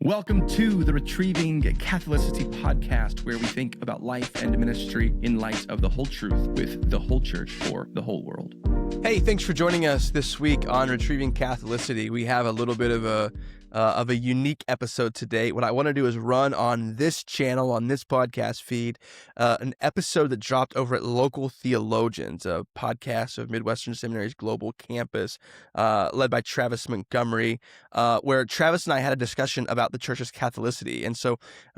Welcome to the Retrieving Catholicity podcast, where we think about life and ministry in light of the whole truth with the whole church for the whole world. Hey, thanks for joining us this week on Retrieving Catholicity. We have a little bit of a unique episode today. What I want to do is run on this channel, on this podcast feed, an episode that dropped over at Local Theologians, a podcast of Midwestern Seminary's global campus, led by Travis Montgomery, where Travis and I had a discussion about the church's Catholicity. And so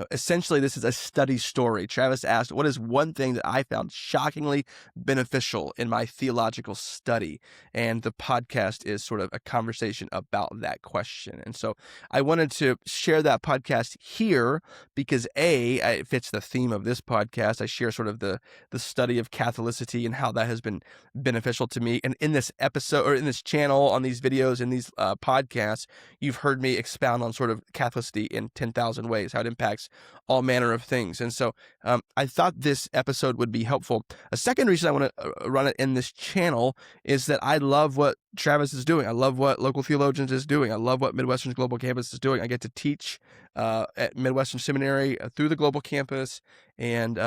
essentially this is a study story. Travis asked, what is one thing that I found shockingly beneficial in my theological study? And the podcast is sort of a conversation about that question. And so I wanted to share that podcast here because it fits the theme of this podcast. I share sort of the study of Catholicity and how that has been beneficial to me. And in this episode, or in this channel, on these videos, in these podcasts, you've heard me expound on sort of Catholicity in 10,000 ways, how it impacts all manner of things. And so I thought this episode would be helpful. A second reason I want to run it in this channel is that I love what Travis is doing. I love what Local Theologians is doing. I love what Midwestern's global campus is doing. I get to teach at Midwestern Seminary through the global campus, and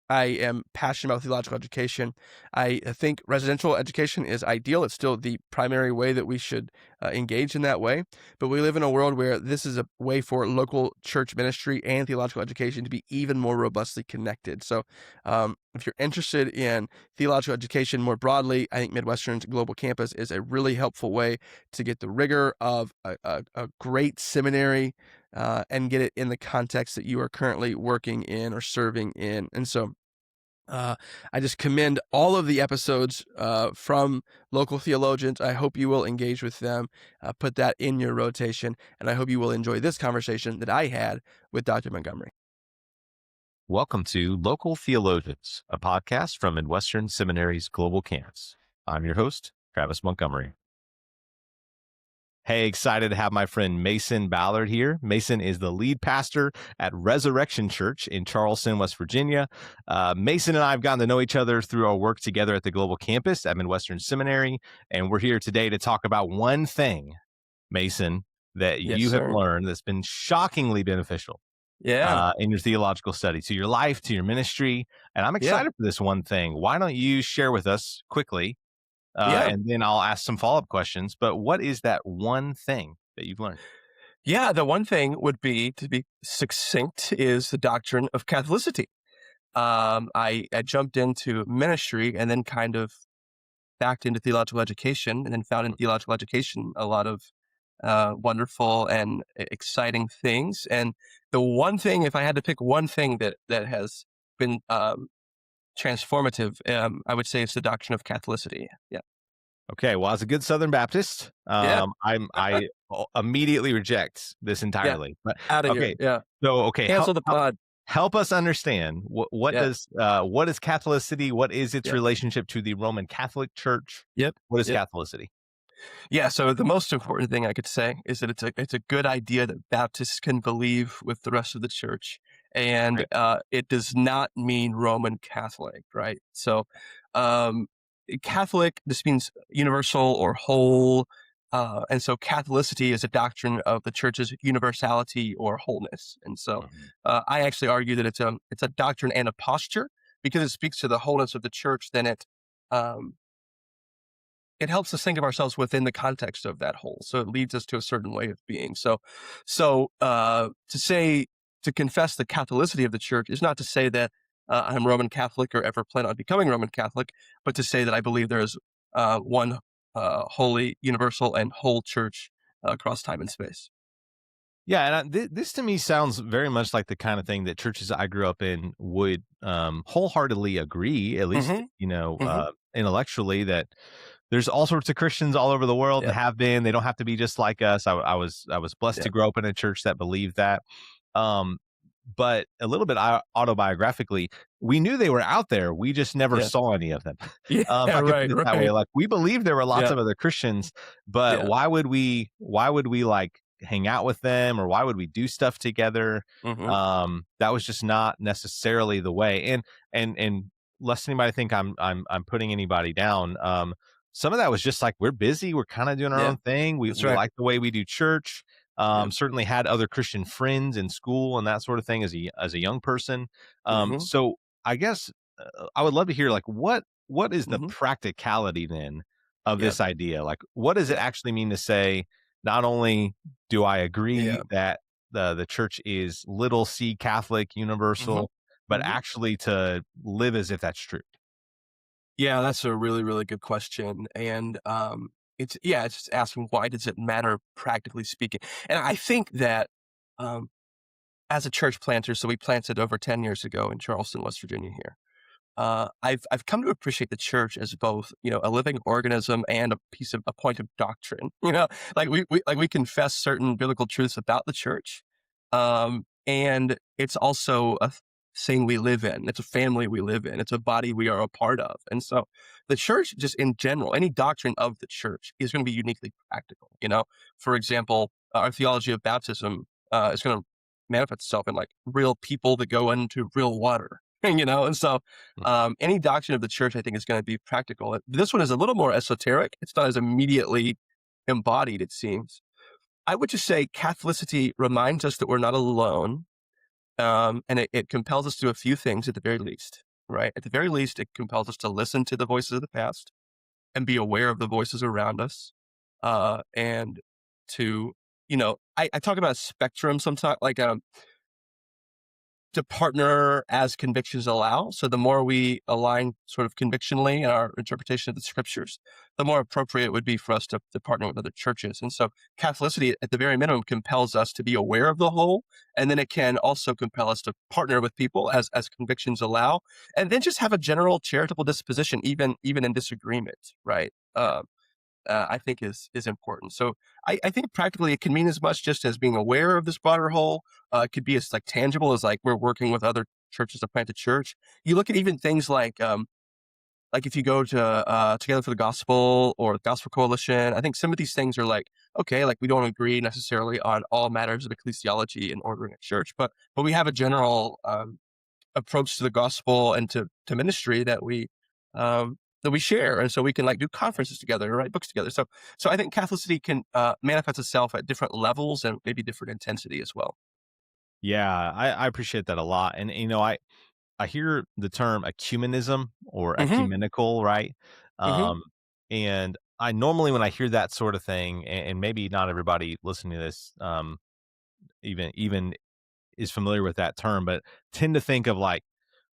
I am passionate about theological education. I think residential education is ideal. It's still the primary way that we should engage in that way. But we live in a world where this is a way for local church ministry and theological education to be even more robustly connected. So if you're interested in theological education more broadly, I think Midwestern's global campus is a really helpful way to get the rigor of a great seminary and get it in the context that you are currently working in or serving in. And so I just commend all of the episodes from Local Theologians. I hope you will engage with them, put that in your rotation, and I hope you will enjoy this conversation that I had with Dr. Montgomery. Welcome to Local Theologians, a podcast from Midwestern Seminary's global campus. I'm your host, Travis Montgomery. Hey, excited to have my friend Mason Ballard here. Mason is the lead pastor at Resurrection Church in Charleston, West Virginia. Mason and I have gotten to know each other through our work together at the global campus at Midwestern Seminary, and we're here today to talk about one thing, Mason, that you have learned that's been shockingly beneficial in your theological study, to your life, to your ministry. And I'm excited for this one thing. Why don't you share with us quickly? And then I'll ask some follow-up questions. But what is that one thing that you've learned? Yeah, the one thing would be, to be succinct, is the doctrine of Catholicity. I jumped into ministry and then kind of backed into theological education, and then found in theological education a lot of wonderful and exciting things. And the one thing, if I had to pick one thing that has been transformative, I would say it's the doctrine of Catholicity. Yeah. Okay. Well, as a good Southern Baptist, I immediately reject this entirely. But out of here. Yeah. So cancel the pod. Help us understand what is Catholicity? What is its relationship to the Roman Catholic Church? What is Catholicity? Yeah. So the most important thing I could say is that it's a good idea that Baptists can believe with the rest of the church. And it does not mean Roman Catholic, right? So Catholic, this means universal or whole. And so Catholicity is a doctrine of the church's universality or wholeness. And so I actually argue that it's a doctrine and a posture, because it speaks to the wholeness of the church. Then it helps us think of ourselves within the context of that whole. So it leads us to a certain way of being. So to confess the Catholicity of the church is not to say that I'm Roman Catholic or ever plan on becoming Roman Catholic, but to say that I believe there is one holy, universal, and whole church across time and space. Yeah, and this to me sounds very much like the kind of thing that churches I grew up in would wholeheartly agree, at least intellectually, that there's all sorts of Christians all over the world that have been. They don't have to be just like us. I was blessed to grow up in a church that believed that. But a little bit autobiographically, we knew they were out there. We just never saw any of them. Right. That way. Like, we believed there were lots of other Christians, but why would we like hang out with them, or why would we do stuff together? That was just not necessarily the way. And lest anybody think I'm putting anybody down. Some of that was just like, we're busy. We're kind of doing our own thing. We like the way we do church. Yeah. Certainly had other Christian friends in school and that sort of thing as a young person. Hmm. So I guess I would love to hear, like, what is the Hmm. practicality then of Yeah. this idea? Like, what does it Yeah. actually mean to say, not only do I agree Yeah. that the church is little c Catholic, Hmm. universal, but Hmm. actually to live as if that's true? Yeah, that's a really, really good question. And it's just asking, why does it matter practically speaking? And I think that um, as a church planter, so we planted over 10 years ago in Charleston, West Virginia here. I've come to appreciate the church as both, a living organism and a point of doctrine. Like we confess certain biblical truths about the church, and it's also a thing we live in. It's a family we live in. It's a body we are a part of. And so, the church, just in general, any doctrine of the church is going to be uniquely practical. For example, our theology of baptism is going to manifest itself in like real people that go into real water. And so any doctrine of the church, I think, is going to be practical. This one is a little more esoteric. It's not as immediately embodied, it seems. I would just say Catholicity reminds us that we're not alone, and it compels us to do a few things at the very least, right? At the very least, it compels us to listen to the voices of the past and be aware of the voices around us, and to, I talk about a spectrum sometimes, like to partner as convictions allow. So the more we align sort of convictionally in our interpretation of the scriptures, the more appropriate it would be for us to partner with other churches. And so Catholicity, at the very minimum, compels us to be aware of the whole. And then it can also compel us to partner with people as convictions allow. And then just have a general charitable disposition, even in disagreement, right? I think is important. So I think practically it can mean as much just as being aware of this broader whole. It could be as like tangible as like we're working with other churches to plant a church. You look at even things like if you go to Together for the Gospel or the Gospel Coalition, I think some of these things are like, okay, like we don't agree necessarily on all matters of ecclesiology and ordering a church, but we have a general approach to the gospel and to ministry that we share, and so we can like do conferences together, write books together. So I think Catholicity can manifest itself at different levels and maybe different intensity as well. Yeah, I appreciate that a lot. And I hear the term ecumenism or Hmm. ecumenical, right? Hmm. Um, and I normally, when I hear that sort of thing, and maybe not everybody listening to this, even is familiar with that term, but tend to think of like,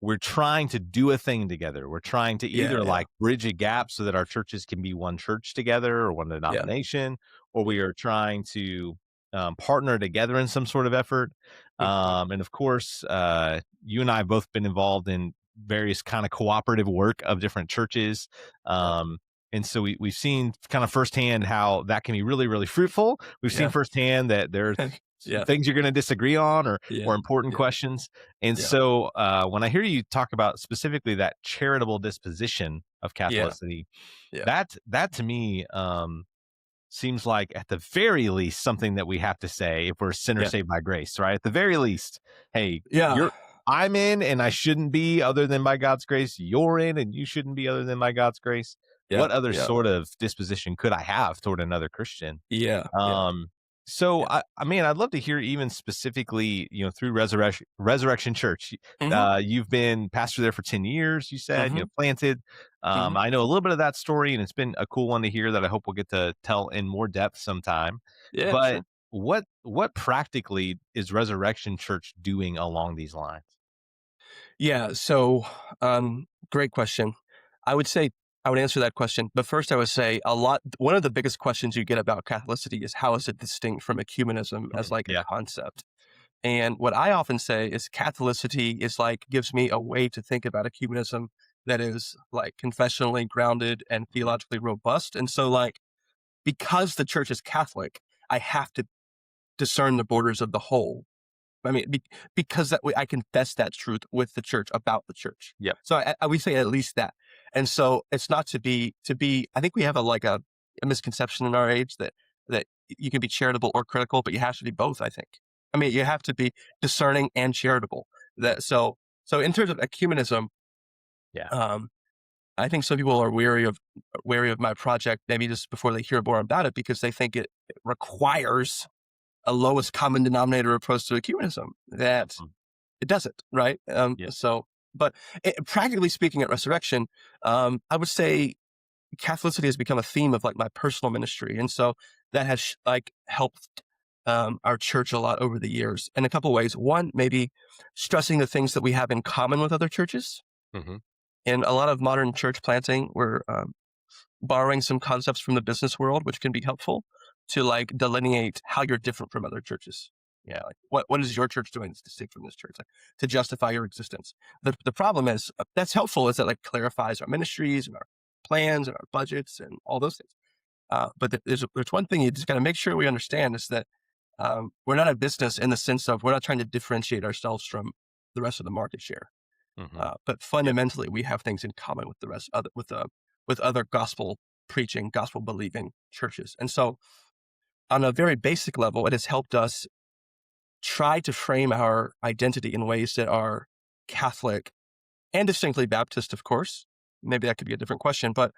we're trying to do a thing together. We're trying to Yeah, either yeah, like bridge a gap so that our churches can be one church together or one yeah, denomination, or yeah. we are trying to partner together in some sort of effort. Hmm. And of course, you and I have both been involved in various kind of cooperative work of different churches. Yeah, Um, and so we've seen kind of firsthand how that can be really, really fruitful. We've seen yeah, firsthand that there are yeah, things you're going to disagree on or yeah, important yeah, questions. And yeah, so when I hear you talk about specifically that charitable disposition of yeah, Catholicity, yeah, that to me seems like at the very least something that we have to say if we're sinners yeah, saved by grace, right? At the very least, hey, yeah, I'm in and I shouldn't be other than by God's grace. You're in and you shouldn't be other than by God's grace. yeah, What other yeah, sort of disposition could I have toward another Christian? yeah, yeah, Um, so yeah. I mean, I'd love to hear even specifically, through Resurrection Church. Hmm. You've been pastor there for 10 years, you said, Hmm. planted. Hmm. I know a little bit of that story, and it's been a cool one to hear that I hope we'll get to tell in more depth sometime. Yeah, But sure. what practically is Resurrection Church doing along these lines? Yeah. So, great question. I would say I would answer that question, but first I would say one of the biggest questions you get about Catholicity is how is it distinct from ecumenism as like a Yeah. concept? And what I often say is Catholicity is like gives me a way to think about ecumenism that is like confessionally grounded and theologically robust. And so like because the church is Catholic, I have to discern the borders of the whole. I mean, because that way I confess that truth with the church about the church. Yep. So we say at least that. And so it's not to be, I think we have a misconception in our age that you can be charitable or critical, but you have to be both, I think. I mean, you have to be discerning and charitable. So in terms of ecumenism, Yeah. um, I think some people are wary of my project, maybe just before they hear more about it, because they think it requires a lowest common denominator approach to ecumenism, that it doesn't, right? Yeah. But practically speaking, at Resurrection, I would say Catholicity has become a theme of like my personal ministry, and so that has helped our church a lot over the years in a couple ways. One, maybe stressing the things that we have in common with other churches. Mm-hmm. In a lot of modern church planting, we're borrowing some concepts from the business world, which can be helpful to like delineate how you're different from other churches. Yeah, like what is your church doing that's distinct from this church, like, to justify your existence? The problem is that's helpful, is that like clarifies our ministries and our plans and our budgets and all those things. But there's one thing you just got to make sure we understand, is that we're not a business in the sense of we're not trying to differentiate ourselves from the rest of the market share. Mm-hmm. But fundamentally, we have things in common with the rest, with other gospel preaching, gospel believing churches. And so, on a very basic level, it has helped us try to frame our identity in ways that are Catholic and distinctly Baptist, of course. Maybe that could be a different question, but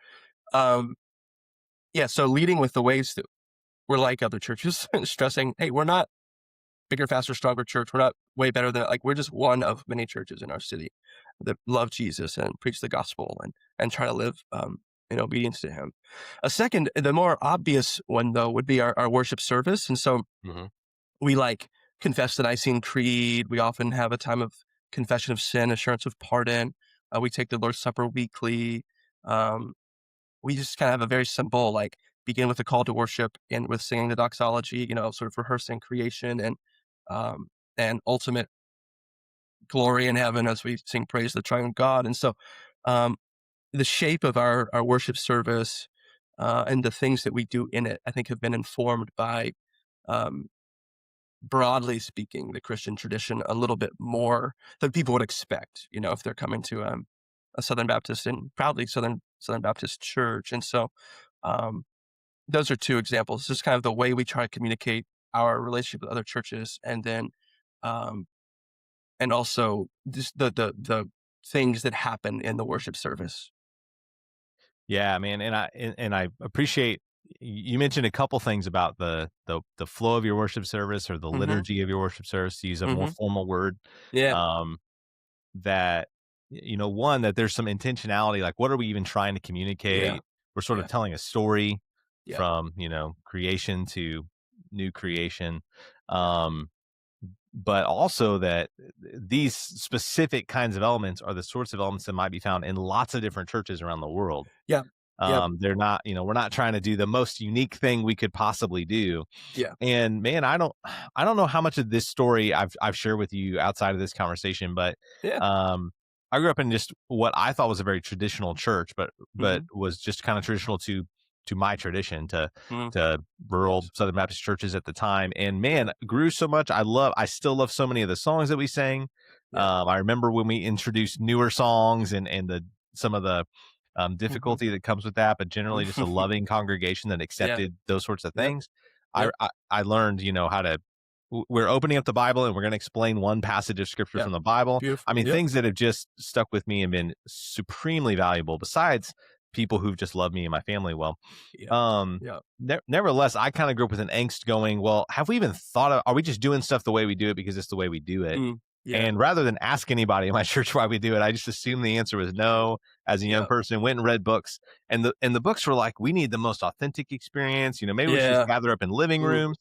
so leading with the ways that we're like other churches, stressing, hey, we're not bigger, faster, stronger church. We're not way better than, we're just one of many churches in our city that love Jesus and preach the gospel and try to live in obedience to him. A second, the more obvious one, though, would be our worship service. And so we confess the Nicene Creed. We often have a time of confession of sin, assurance of pardon. We take the Lord's Supper weekly. We just kind of have a very simple, begin with a call to worship and with singing the doxology, sort of rehearsing creation and ultimate glory in heaven as we sing praise to the triune God. And so the shape of our worship service and the things that we do in it, I think, have been informed by, broadly speaking, the Christian tradition a little bit more than people would expect, if they're coming to a Southern Baptist and proudly Southern Baptist church. And so those are two examples, just kind of the way we try to communicate our relationship with other churches, and then and also just the things that happen in the worship service. Yeah, man, and I appreciate you mentioned a couple things about the flow of your worship service, or the liturgy of your worship service, to use a more formal word. Yeah. That one, that there's some intentionality, like what are we even trying to communicate? Yeah. We're sort of telling a story Yeah. from creation to new creation. But also that these specific kinds of elements are the sorts of elements that might be found in lots of different churches around the world. Yeah. They're not, we're not trying to do the most unique thing we could possibly do. Yeah. And man, I don't know how much of this story I've shared with you outside of this conversation, but I grew up in just what I thought was a very traditional church, but was just kind of traditional to my tradition, to rural Southern Baptist churches at the time. And man, grew so much. I still love so many of the songs that we sang. I remember when we introduced newer songs and some of the difficulty that comes with that, but generally just a loving congregation that accepted those sorts of things. I learned, how to, we're opening up the Bible and we're going to explain one passage of scripture from the Bible. Beautiful. I mean, things that have just stuck with me and been supremely valuable, besides people who've just loved me and my family well. Nevertheless, I kind of grew up with an angst going, well, have we even thought of, are we just doing stuff the way we do it because it's the way we do it? And rather than ask anybody in my church why we do it, I just assumed the answer was no. As a young person, went and read books, and the books were like, we need the most authentic experience. Maybe we should just gather up in living rooms.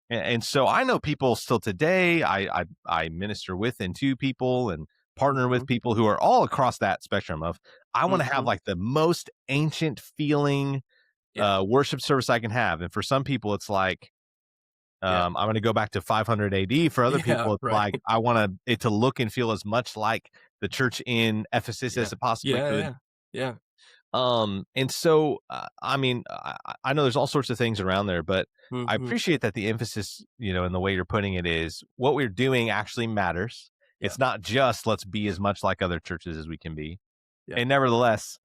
And so I know people still today. I minister with and to people and partner with people who are all across that spectrum of, I want to have like the most ancient feeling worship service I can have. And for some people, it's like, I'm going to go back to 500 AD. For other people, it's like, I want it to look and feel as much like the church in Ephesus as it possibly could. And so, I mean, I know there's all sorts of things around there, but I appreciate that the emphasis, in the way you're putting it, is what we're doing actually matters. It's not just let's be as much like other churches as we can be. And nevertheless,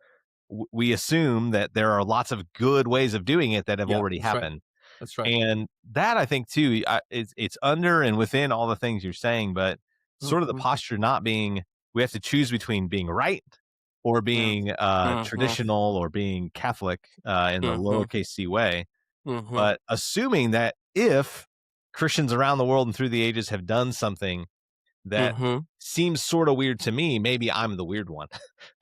we assume that there are lots of good ways of doing it that have already happened. That's right. And that, I think, too, it's under and within all the things you're saying, but sort of the posture not being, we have to choose between being right or being traditional or being Catholic in the lowercase c way, but assuming that if Christians around the world and through the ages have done something that seems sort of weird to me, maybe I'm the weird one.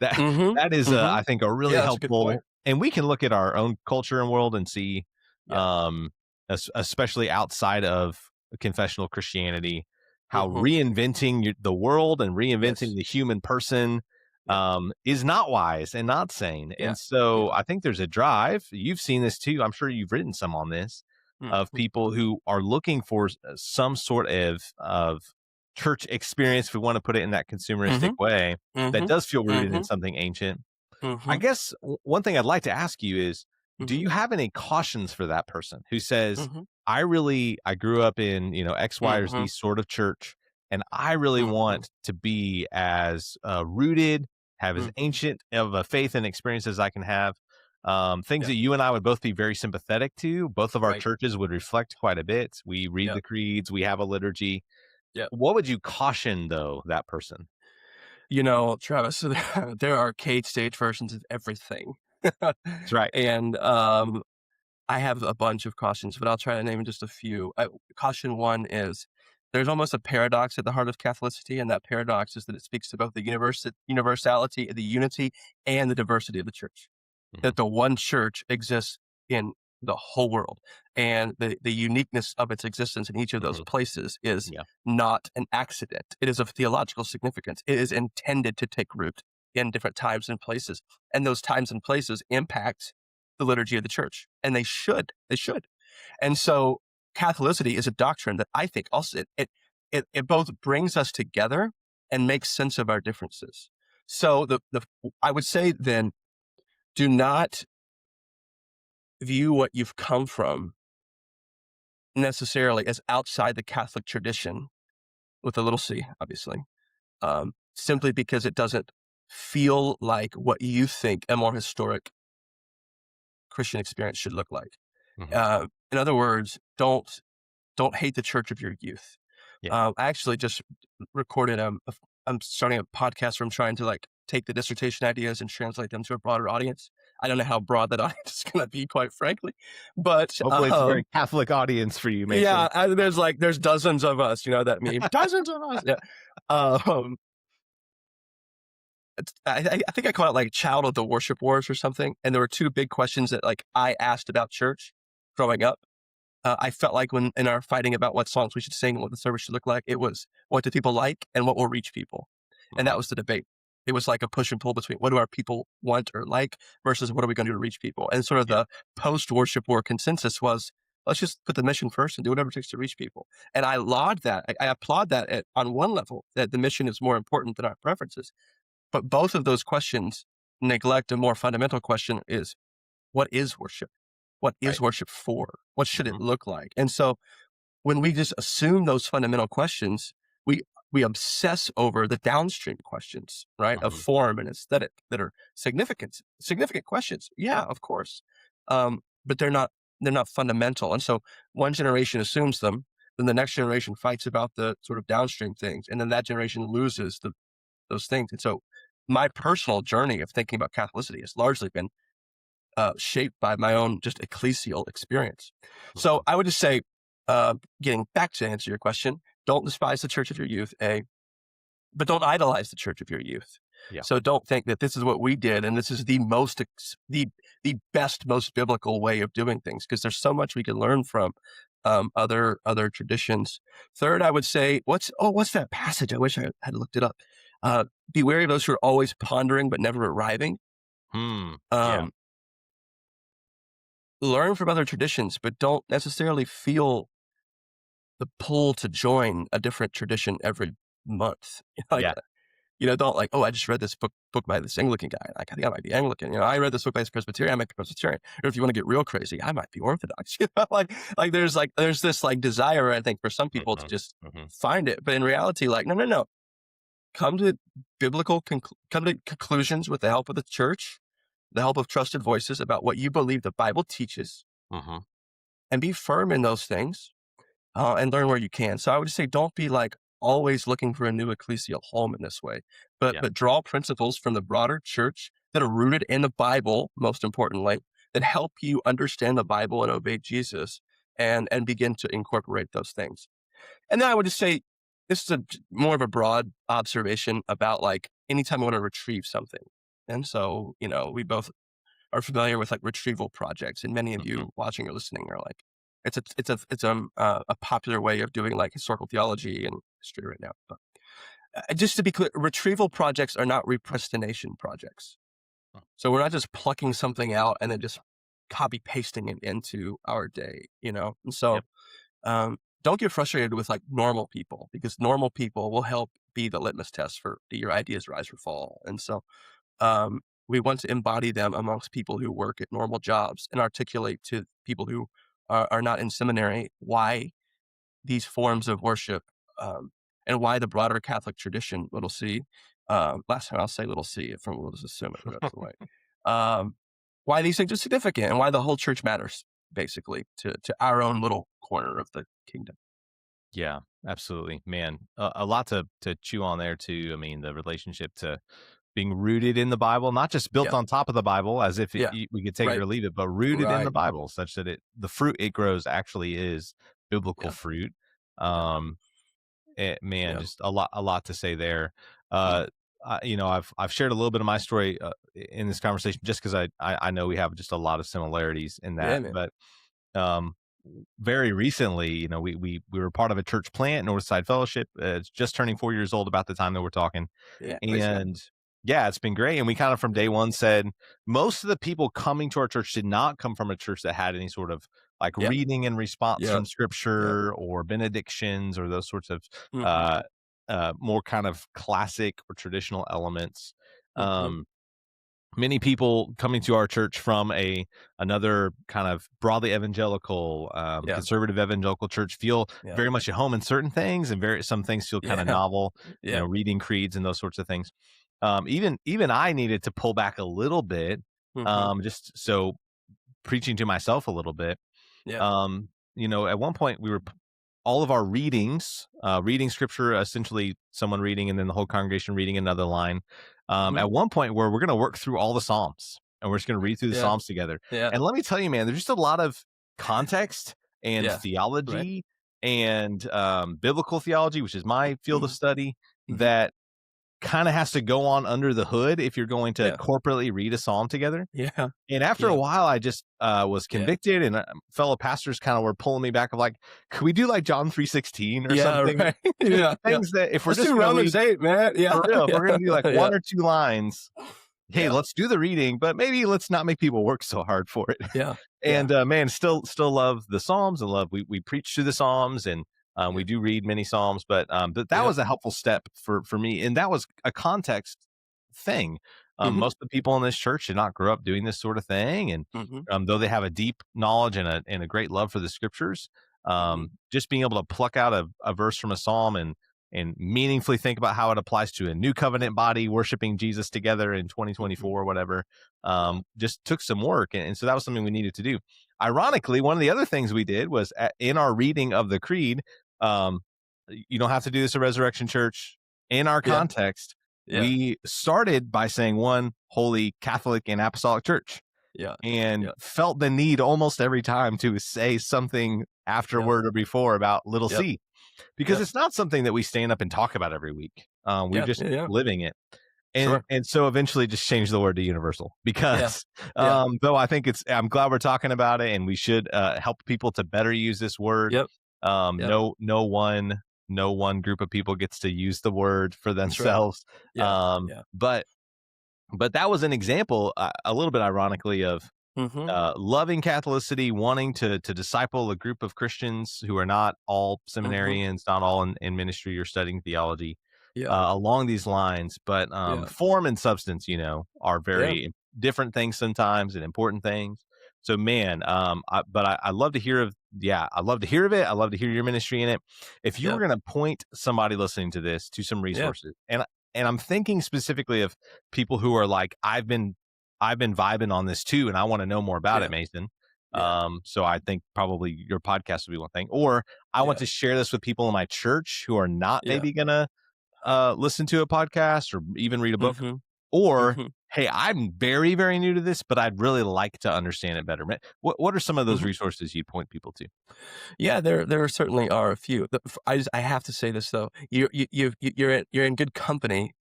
That is, I think, a really helpful. And we can look at our own culture and world and see, especially outside of confessional Christianity, how reinventing the world and reinventing the human person is not wise and not sane. And so I think there's a drive. You've seen this too. I'm sure you've written some on this of people who are looking for some sort of church experience, if we want to put it in that consumeristic way, that does feel rooted in something ancient. I guess one thing I'd like to ask you is, do you have any cautions for that person who says, I grew up in, X, Y, or Z sort of church, and I really want to be as rooted, have as ancient of a faith and experience as I can have. Things that you and I would both be very sympathetic to. Both of our churches would reflect quite a bit. We read the creeds, we have a liturgy. What would you caution, though, that person? Travis, there are arcade stage versions of everything. That's right. And I have a bunch of cautions, but I'll try to name just a few. Caution one is there's almost a paradox at the heart of Catholicity, and that paradox is that it speaks to both the universality, the unity, and the diversity of the church. That the one church exists in the whole world, and the uniqueness of its existence in each of those places is not an accident. It is of theological significance. It is intended to take root in different times and places, and those times and places impact the liturgy of the church, and they should. And so Catholicity is a doctrine that I think also it both brings us together and makes sense of our differences. So I would say then, do not view what you've come from necessarily as outside the Catholic tradition, with a little c, obviously, simply because it doesn't feel like what you think a more historic Christian experience should look like. In other words, don't hate the church of your youth. I actually just recorded I'm starting a podcast where I'm trying to take the dissertation ideas and translate them to a broader audience. I don't know how broad that audience is going to be, quite frankly, but hopefully it's a very Catholic audience for you, Mason. Yeah, there's dozens of us, that meme, dozens of us. Yeah. I think I call it child of the worship wars or something. And there were two big questions that I asked about church growing up. I felt like when in our fighting about what songs we should sing and what the service should look like, it was what do people like and what will reach people. And that was the debate. It was like a push and pull between what do our people want or like versus what are we going to do to reach people. And sort of the post-worship war consensus was, let's just put the mission first and do whatever it takes to reach people. And I laud that. I applaud that on one level, that the mission is more important than our preferences. But both of those questions neglect a more fundamental question is, what is worship? What is worship for? What should it look like? And so when we just assume those fundamental questions, we obsess over the downstream questions, right? Of form and aesthetic that are significant questions. Yeah, of course. But they're not fundamental. And so one generation assumes them, then the next generation fights about the sort of downstream things. And then that generation loses those things. And so my personal journey of thinking about Catholicity has largely been shaped by my own just ecclesial experience. So I would just say, getting back to answer your question, don't despise the church of your youth, but don't idolize the church of your youth. So don't think that this is what we did and this is the best, most biblical way of doing things, because there's so much we can learn from other traditions. Third, I would say, what's that passage? I wish I had looked it up. Be wary of those who are always pondering but never arriving. Learn from other traditions, but don't necessarily feel the pull to join a different tradition every month. Don't I just read this book by this Anglican guy. I think I might be Anglican. I read this book by this Presbyterian. I might be Presbyterian. Or if you want to get real crazy, I might be Orthodox. There's this desire, I think, for some people to just find it. But in reality, no. Come to conclusions with the help of the church, the help of trusted voices about what you believe the Bible teaches, and be firm in those things, and learn where you can. So I would say, don't be always looking for a new ecclesial home in this way, but draw principles from the broader church that are rooted in the Bible, most importantly, that help you understand the Bible and obey Jesus, and begin to incorporate those things. And then I would just say, this is more of a broad observation about like anytime I want to retrieve something. And so, we both are familiar with like retrieval projects, and many of Mhm. you watching or listening are like, it's a popular way of doing like historical theology and history right now. But just to be clear, retrieval projects are not repristination projects. So we're not just plucking something out and then just copy pasting it into our day, And so, Yep. don't get frustrated with like normal people, because normal people will help be the litmus test for do your ideas rise or fall. And so, we want to embody them amongst people who work at normal jobs and articulate to people who are not in seminary why these forms of worship, and why the broader Catholic tradition, little c, last time I'll say little c, if we'll just assume it, that's the way, why these things are significant and why the whole church matters, basically, to our own little corner of the kingdom. Yeah, absolutely, man. A lot to chew on there too. I mean, the relationship to being rooted in the Bible, not just built Yeah, on top of the Bible, as if yeah, we could take it right, or leave it, but rooted in the right, Bible, such that the fruit it grows actually is biblical yeah, fruit. yeah, Um, man, yeah, just a lot to say there. yeah, I've shared a little bit of my story in this conversation, just because I know we have just a lot of similarities in yeah, that, man, but um, very recently, we were part of a church plant, Northside Fellowship. It's just turning 4 years old about the time that we're talking. yeah, praise God. And yeah, it's been great. And we kind of from day one said most of the people coming to our church did not come from a church that had any sort of like Yeah, reading and response yeah, from yeah, scripture or benedictions or those sorts of mm-hmm, uh, more kind of classic or traditional elements. mm-hmm, Um, Many people coming to our church from another kind of broadly evangelical, yeah, conservative evangelical church feel yeah, very much at home in certain things, and some things feel kind of yeah, novel, yeah, reading creeds and those sorts of things. Even I needed to pull back a little bit, mm-hmm, just so preaching to myself a little bit. yeah, At one point we were all of our readings, reading scripture, essentially someone reading and then the whole congregation reading another line. mm-hmm, At one point where we're going to work through all the Psalms and we're just going to read through the yeah, Psalms together. yeah, And let me tell you, man, there's just a lot of context and yeah, right, theology and biblical theology, which is my field of mm-hmm, study, mm-hmm, that kind of has to go on under the hood if you're going to yeah, corporately read a Psalm together. yeah, And after a yeah, while, I just was yeah, convicted, and fellow pastors kind of were pulling me back of like, could we do like John 3:16 or yeah, something? right, yeah, yeah. Things that if we're Let's just do going to Romans read 8, man. Yeah, for real, if yeah, we're going to do like yeah, one or two lines, hey, yeah, let's do the reading, but maybe let's not make people work so hard for it. yeah, yeah, And man, still love the Psalms and love we preach through the Psalms, and we yeah, do read many Psalms, but that yeah, was a helpful step for me, and that was a context thing. mm-hmm, Most of the people in this church did not grow up doing this sort of thing, and mm-hmm, though they have a deep knowledge and a great love for the scriptures, mm-hmm, just being able to pluck out a verse from a psalm and meaningfully think about how it applies to a new covenant body worshiping Jesus together in mm-hmm, 2024 or whatever, yeah, just took some work, and so that was something we needed to do. Ironically, one of the other things we did was in our reading of the creed. Um, you don't have to do this at Resurrection Church. In our yeah, context, yeah, we started by saying one holy Catholic and apostolic church, yeah, and yeah, felt the need almost every time to say something yep, afterward or before about little yep, c, because yep, it's not something that we stand up and talk about every week. We're yeah, just yeah, yeah, living it. And sure, so eventually just change the word to universal, yeah, because yeah, though I think I'm glad we're talking about it, and we should help people to better use this word. yep, yep, No one group of people gets to use the word for that's right, themselves. yeah, yeah, But that was an example, a little bit ironically, of mm-hmm, loving Catholicity, wanting to disciple a group of Christians who are not all mm-hmm, seminarians, not all in ministry or studying theology, yeah, along these lines. But yeah, form and substance, are yeah, very different things sometimes, and important things. So, man, I love to hear of, yeah, I love to hear of it. I love to hear your ministry in it. If you yeah, were going to point somebody listening to this to some yeah, resources, and I'm thinking specifically of people who are like, I've been vibing on this too, and I want to know more about it, yeah, Mason. yeah, So I think probably your podcast would be one thing, or I want yeah, to share this with people in my church who are not yeah, maybe gonna listen to a podcast or even read a book, mm-hmm, or mm-hmm, hey, I'm very, very new to this, but I'd really like to understand it better. What are some of those resources you'd point people to? Yeah, there certainly are a few. I have to say this though, you're in good company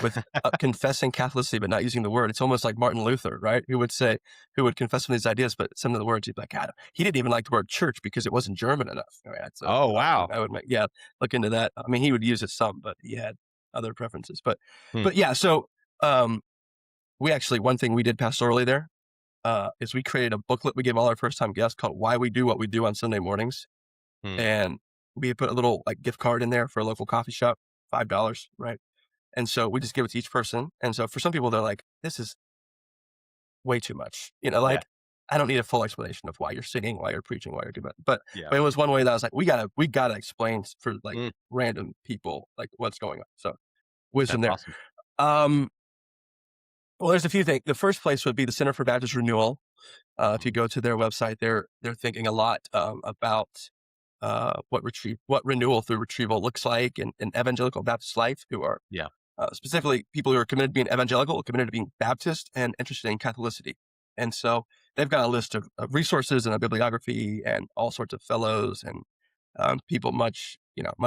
with confessing Catholicity but not using the word. It's almost like Martin Luther, right? Who would confess some of these ideas, but some of the words he'd be like, God, he didn't even like the word church because it wasn't German enough. Oh, wow. I would look into that. I mean, he would use it some, but he had other preferences. But Hmm. yeah, so one thing we did pastorally there is we created a booklet we gave all our first-time guests called Why We Do What We Do on Sunday Mornings. And we put a little like gift card in there for a local coffee shop, $5, right? And so we just give it to each person. And so for some people, they're like, this is way too much. I don't need a full explanation of why you're singing, why you're preaching, why you're doing it. But it was one way that I was like, we gotta explain for like random people like what's going on. So wisdom That's there. awesome. Well, there's a few things. The first place would be the Center for Baptist Renewal. If you go to their website, they're thinking a lot about what renewal through retrieval looks like in evangelical Baptist life, who are specifically people who are committed to being evangelical, committed to being Baptist, and interested in Catholicity. And so they've got a list of resources and a bibliography and all sorts of fellows and people much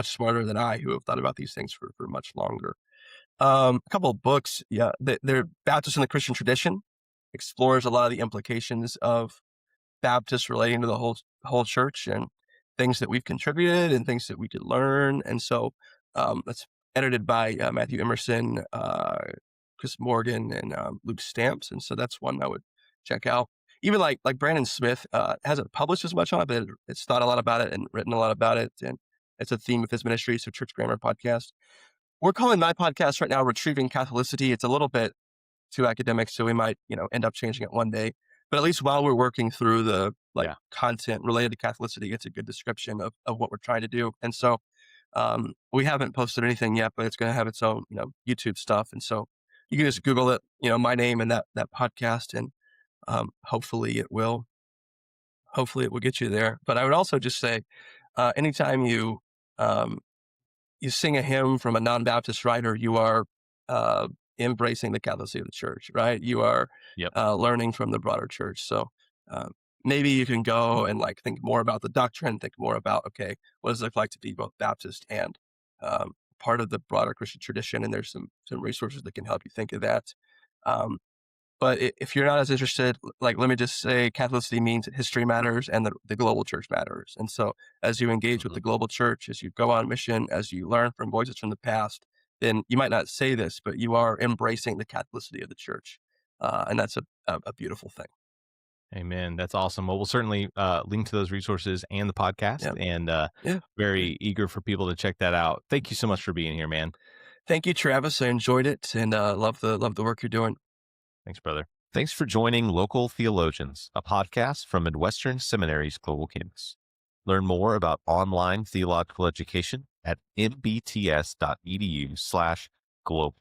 smarter than I who have thought about these things for much longer. A couple of books, they're Baptist in the Christian Tradition, explores a lot of the implications of Baptists relating to the whole church and things that we've contributed and things that we could learn. And so that's edited by Matthew Emerson, Chris Morgan, and Luke Stamps. And so that's one I would check out. Even like Brandon Smith hasn't published as much on it, but it's thought a lot about it and written a lot about it. And it's a theme of his ministry. So Church Grammar Podcast. We're calling my podcast right now Retrieving Catholicity. It's a little bit too academic, so we might, end up changing it one day. But at least while we're working through the content related to Catholicity, it's a good description of what we're trying to do. And so we haven't posted anything yet, but it's going to have its own, YouTube stuff. And so you can just Google it, my name and that podcast, and hopefully it will get you there. But I would also just say, anytime you sing a hymn from a non-Baptist writer, you are embracing the Catholicity of the church, right? You are learning from the broader church. So maybe you can go and think more about the doctrine, think more about, okay, what does it look like to be both Baptist and part of the broader Christian tradition? And there's some resources that can help you think of that. But if you're not as interested, let me just say Catholicity means that history matters and the global church matters. And so as you engage with the global church, as you go on mission, as you learn from voices from the past, then you might not say this, but you are embracing the Catholicity of the church. And that's a beautiful thing. Amen. That's awesome. Well, we'll certainly link to those resources and the podcast, and very eager for people to check that out. Thank you so much for being here, man. Thank you, Travis. I enjoyed it and love the work you're doing. Thanks, brother. Thanks for joining Local Theologians, a podcast from Midwestern Seminary's Global Campus. Learn more about online theological education at mbts.edu/global.